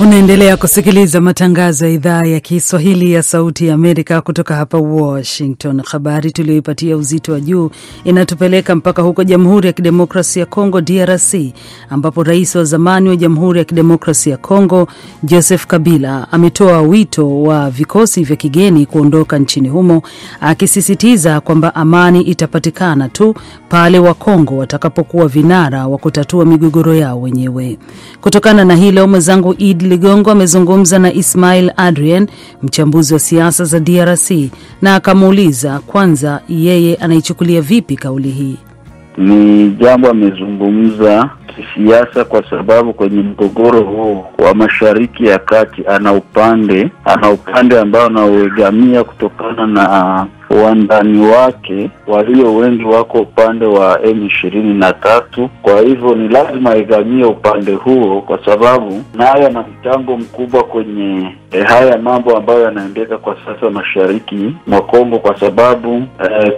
Unaendelea kusikiliza matangazo ya idhaa ya Kiswahili ya Sauti ya Amerika kutoka hapa Washington. Habari tuliyoipatia uzito wa juu inatupeleka mpaka huko Jamhuri ya Kidemokrasia ya Kongo DRC, ambapo rais wa zamani wa Jamhuri ya Kidemokrasia ya Kongo Joseph Kabila ametoa wito wa vikosi vya kigeni kuondoka nchini humo, akisisitiza kwamba amani itapatikana tu pale wa Kongo watakapokuwa vinara wa kutatua migogoro yao wenyewe. Kutokana na hilo, mwenzangu Ligongo amezungumza na Ismail Adrien, mchambuzi wa siasa za DRC, na akamuuliza kwanza yeye anaichukulia vipi kauli hii. Ni jambo amezungumza kisiasa kwa sababu kwenye mgogoro huu wa Mashariki ya Kati ana upande ambao anaoegamia kutokana na wandani wake walio wengi wako upande wa M23. Kwa hivyo ni lazima egamie upande huo, kwa sababu naye ana mchango mkubwa kwenye haya mambo ambayo yanaendeka kwa sasa Mashariki mwa Kongo, kwa sababu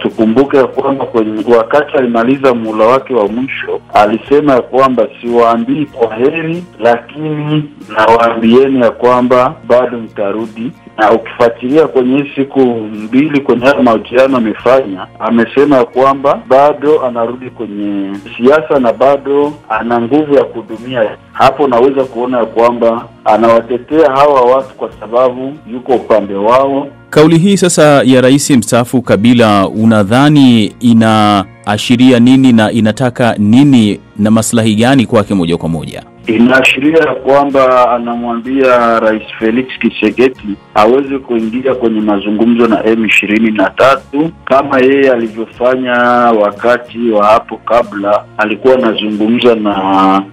tukumbuke kwamba kwenye wakati alimaliza muhula wake wa mwisho alisema ya kwamba siwaambii kwa heri, lakini nawaambieni ya kwamba bado mtarudi. Na ukifuatilia kwenye siku mbili kwenye mahojiano amefanya, amesema kwamba bado anarudi kwenye siasa na bado ana nguvu ya kudumia. Hapo naweza kuona ya kwamba anawatetea hawa watu kwa sababu yuko upande wao. Kauli hii sasa ya rais mstaafu Kabila unadhani inaashiria nini na inataka nini na maslahi gani kwake moja kwa moja? Inaashiria kwamba anamwambia Rais Felix Tshisekedi aweze kuingia kwenye mazungumzo na M23 kama yeye alivyofanya wakati wa hapo kabla. Alikuwa anazungumza na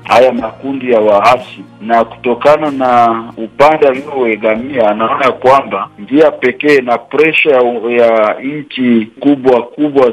haya makundi ya waasi, na kutokana na upande alioegamia anaona kwamba njia pekee na pressure ya nchi kubwa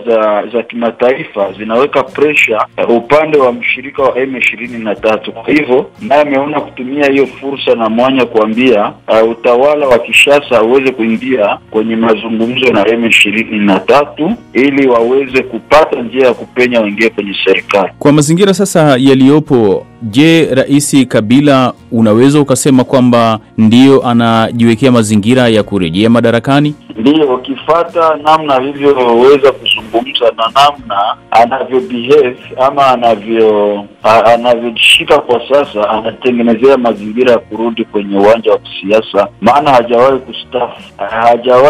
za kimataifa zinaweka pressure upande wa mshirika wa M23. Kwa hivyo naye ameona kutumia hiyo fursa na mwanya kuambia utawala wa Kinshasa uweze kuingia kwenye mazungumzo na M23 ili waweze kupata njia ya kupenya waingie kwenye serikali. Kwa mazingira sasa yaliyopo, je, Rais Kabila unaweza ukasema kwamba ndio anajiwekea mazingira ya kurejea madarakani? Ndio, ukifuata namna alivyoweza kuzungumza na namna anavyobehave ama anavyojishika kwa sasa, anatengenezea mazingira ya kurudi kwenye uwanja wa kisiasa, maana hajawahi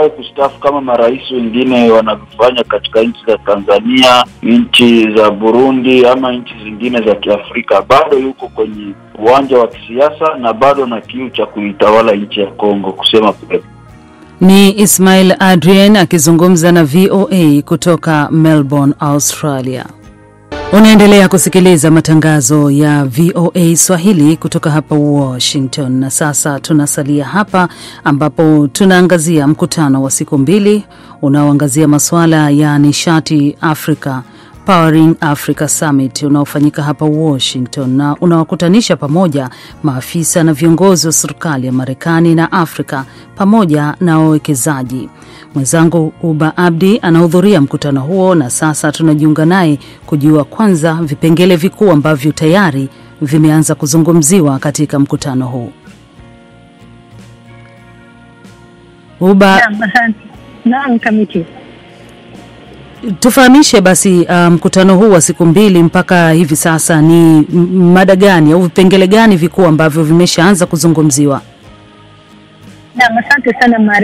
kustaafu kama marais wengine wanavyofanya katika nchi za Tanzania, nchi za Burundi ama nchi zingine za Kiafrika. Bado yuko kwenye uwanja wa kisiasa na bado na kiu cha kuitawala nchi ya Kongo, kusema kweli. Ni Ismail Adrien akizungumza na VOA kutoka Melbourne, Australia. Unaendelea kusikiliza matangazo ya VOA Swahili kutoka hapa Washington, na sasa tunasalia hapa ambapo tunaangazia mkutano wa siku 2 unaoangazia masuala ya nishati Afrika, Powering Africa Summit, unaofanyika hapa Washington na unawakutanisha pamoja maafisa na viongozi wa serikali ya Marekani na Afrika pamoja na wawekezaji. Mwenzangu Uba Abdi anahudhuria mkutano huo, na sasa tunajiunga naye kujua kwanza vipengele vikuu ambavyo tayari vimeanza kuzungumziwa katika mkutano huu. Uba, naam Kamiti. Tufahamishe basi mkutano huu wa siku 2 mpaka hivi sasa ni mada gani au vipengele gani vikuu ambavyo vimeshaanza kuzungumziwa? Asante sana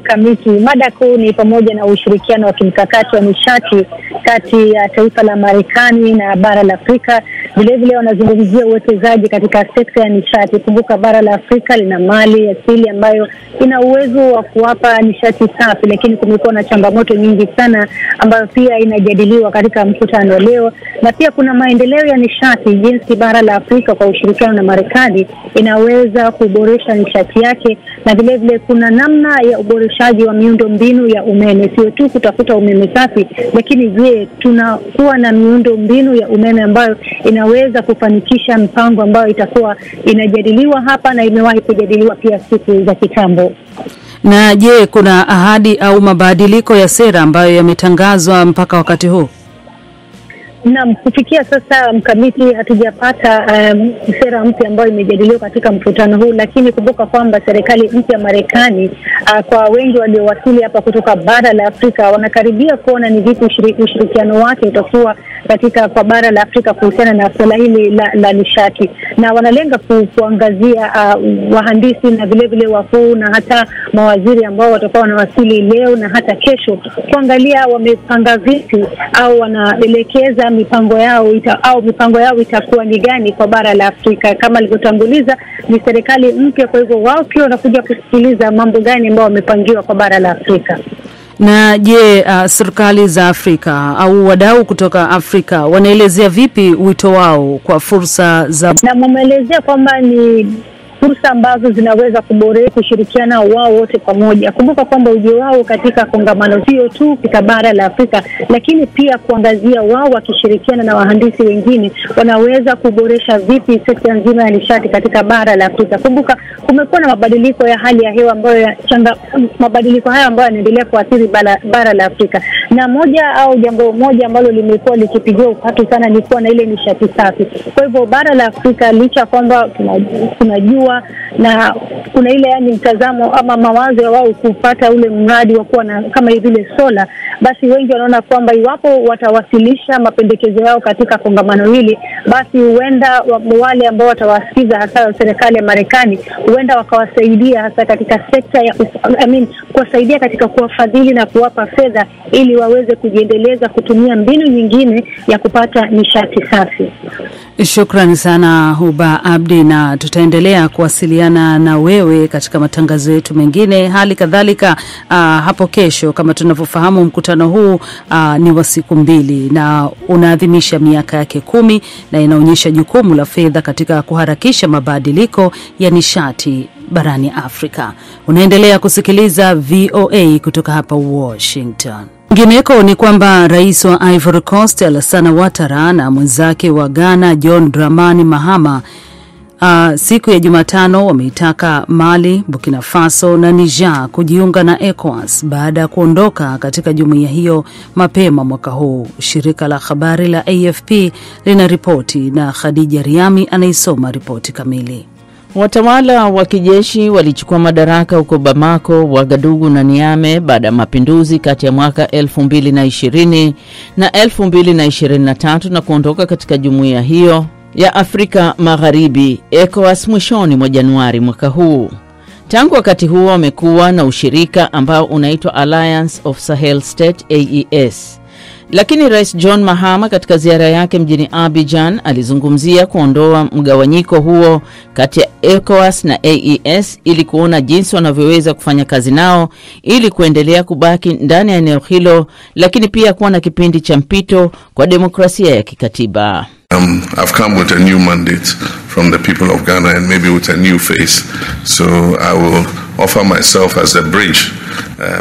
Kamiti. Mada kuu ni pamoja na ushirikiano wa kimkakati wa nishati kati ya taifa la Marekani na bara la Afrika. Vile wanazungumzia uwekezaji katika sekta ya nishati. Kumbuka bara la Afrika lina mali asili ambayo ina uwezo wa kuwapa nishati safi, lakini kumekuwa na changamoto nyingi sana ambayo pia inajadiliwa katika mkutano leo. Na pia kuna maendeleo ya nishati, jinsi bara la Afrika kwa ushirikiano na Marekani inaweza kuboresha nishati yake, na vile kuna namna ya uboreshaji wa miundo mbinu ya umeme, sio tu kutafuta umeme safi, lakini je, tunakuwa na miundo mbinu ya umeme ambayo inaweza kufanikisha mpango ambayo itakuwa inajadiliwa hapa na imewahi kujadiliwa pia siku za kitambo. Na je, kuna ahadi au mabadiliko ya sera ambayo yametangazwa mpaka wakati huu? Na kufikia sasa mkamiti hatujapata sera mpya ambayo imejadiliwa katika mkutano huu, lakini kumbuka kwamba serikali mpya Marekani kwa wengi waliowasili hapa kutoka bara la Afrika wanakaribia kuona ni vipi ushirikiano wake utakuwa katika kwa bara la Afrika kuhusiana na swala hili la nishati, na wanalenga kuangazia wahandisi na vile vile wakuu na hata mawaziri ambao watakuwa wanawasili leo na hata kesho, kuangalia wamepanga vipi au wanaelekeza mipango yao itakuwa ni gani kwa bara la Afrika. Kama alivyotanguliza, ni serikali mpya, kwa hivyo wao pia wanakuja kusikiliza mambo gani ambao wamepangiwa kwa bara la Afrika. Na je, serikali za Afrika au wadau kutoka Afrika wanaelezea vipi wito wao kwa fursa za, na wameelezea kwamba ni fursa ambazo zinaweza kuboresha kushirikiana wao wote pamoja. Kumbuka kwamba ujio wao katika kongamano sio tu katika bara la Afrika, lakini pia kuangazia wao wakishirikiana na wahandisi wengine wanaweza kuboresha vipi sekta nzima ya nishati katika bara la Afrika. Kumbuka kumekuwa na mabadiliko ya hali ya hewa ambayo mabadiliko haya ambayo yanaendelea kuathiri bara la Afrika, na jambo moja ambalo limekuwa likipigiwa upatu sana ni kuwa na ile nishati safi. Kwa hivyo bara la Afrika, licha kwamba tunajua na kuna ile mtazamo ama mawazo ya wao kupata ule mradi wa kuwa na kama vile sola, basi wengi wanaona kwamba iwapo watawasilisha mapendekezo yao katika kongamano hili, basi huenda wale ambao watawasikiza hasa serikali ya Marekani huenda wakawasaidia hasa katika sekta ya kuwasaidia katika kuwafadhili na kuwapa fedha ili waweze kujiendeleza kutumia mbinu nyingine ya kupata nishati safi. Shukrani sana Huba Abdi, na tutaendelea kuwasiliana na wewe katika matangazo yetu mengine. Hali kadhalika hapo kesho, kama tunavyofahamu mkutano huu ni wa siku 2 na unaadhimisha miaka yake 10 na inaonyesha jukumu la fedha katika kuharakisha mabadiliko ya nishati barani Afrika. Unaendelea kusikiliza VOA kutoka hapa Washington. Ngineko ni kwamba rais wa Ivory Coast Alassane Ouattara na mwenzake wa Ghana John Dramani Mahama siku ya Jumatano wameitaka Mali, Burkina Faso na Niger kujiunga na ECOWAS baada ya kuondoka katika jumuiya hiyo mapema mwaka huu. Shirika la habari la AFP lina ripoti na Khadija Riami anaisoma ripoti kamili. Watawala wa kijeshi walichukua madaraka huko Bamako, Wagadugu na Niamey baada ya mapinduzi kati ya mwaka 2020 na 2023 na kuondoka katika jumuiya hiyo ya Afrika Magharibi ECOWAS mwishoni mwa Januari mwaka huu. Tangu wakati huo wamekuwa na ushirika ambao unaitwa Alliance of Sahel State AES. Lakini Rais John Mahama katika ziara yake mjini Abidjan alizungumzia kuondoa mgawanyiko huo kati ya ECOWAS na AES ili kuona jinsi wanavyoweza kufanya kazi nao ili kuendelea kubaki ndani ya eneo hilo, lakini pia kuwa na kipindi cha mpito kwa demokrasia ya kikatiba. I've come with a new mandate from the people of Ghana and maybe with a new face. So I will offer myself as a bridge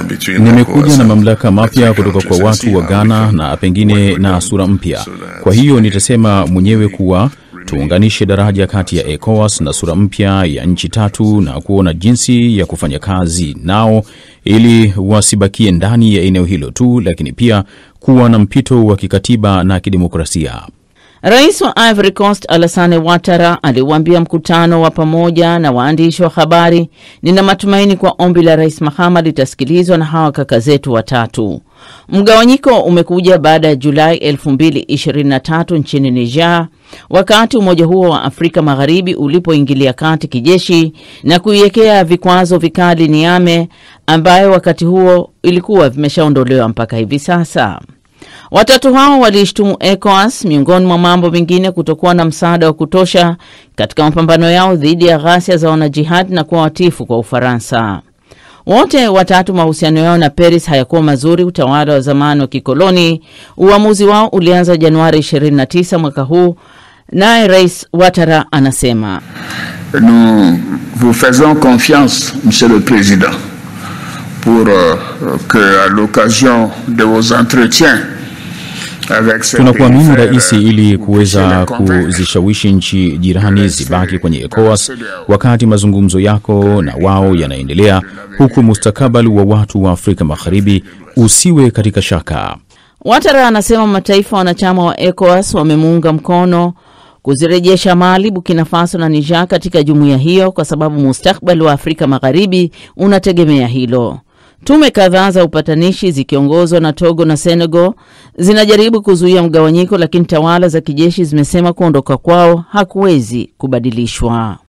between. Nimekuja na mamlaka mapya kutoka kwa watu wa Ghana na pengine na sura mpya. Kwa hiyo nitasema mwenyewe kuwa tuunganishe daraja kati ya ECOWAS na sura mpya ya nchi 3 na kuona jinsi ya kufanya kazi nao ili wasibakie ndani ya eneo hilo tu, lakini pia kuwa na mpito wa kikatiba na kidemokrasia. Rais wa Ivory Coast Alassane Ouattara aliwaambia mkutano wa pamoja na waandishi wa habari, "Nina matumaini kwa ombi la Rais Mahama litasikilizwa na hawa kaka zetu watatu." Mgawanyiko umekuja baada ya Julai 2023 nchini Niger, wakati umoja huo wa Afrika Magharibi ulipoingilia kati kijeshi na kuiwekea vikwazo vikali Niamey, ambayo wakati huo ilikuwa vimeshaondolewa mpaka hivi sasa. Watatu hao walishtumu ECOWAS miongoni mwa mambo mengine kutokuwa na msaada wa kutosha katika mapambano yao dhidi ya ghasia za wanajihad na kuwa watifu kwa Ufaransa. Wote watatu mahusiano yao na Paris hayakuwa mazuri, utawala wa zamani wa kikoloni. Uamuzi wao ulianza Januari 29 mwaka huu, naye Rais Ouattara anasema, "Nous vous faisons confiance, Monsieur le Président, pour que à l'occasion de vos entretiens Tunakuamini raisi ili kuweza kuzishawishi nchi jirani zibaki kwenye ECOWAS wakati mazungumzo yako na wao yanaendelea, huku mustakabali wa watu wa Afrika Magharibi usiwe katika shaka." Ouattara anasema mataifa wanachama wa ECOWAS wamemuunga mkono kuzirejesha Mali, Burkina Faso na Niger katika jumuiya hiyo kwa sababu mustakabali wa Afrika Magharibi unategemea hilo. Tume kadhaa za upatanishi zikiongozwa na Togo na Senegal zinajaribu kuzuia mgawanyiko, lakini tawala za kijeshi zimesema kuondoka kwao hakuwezi kubadilishwa.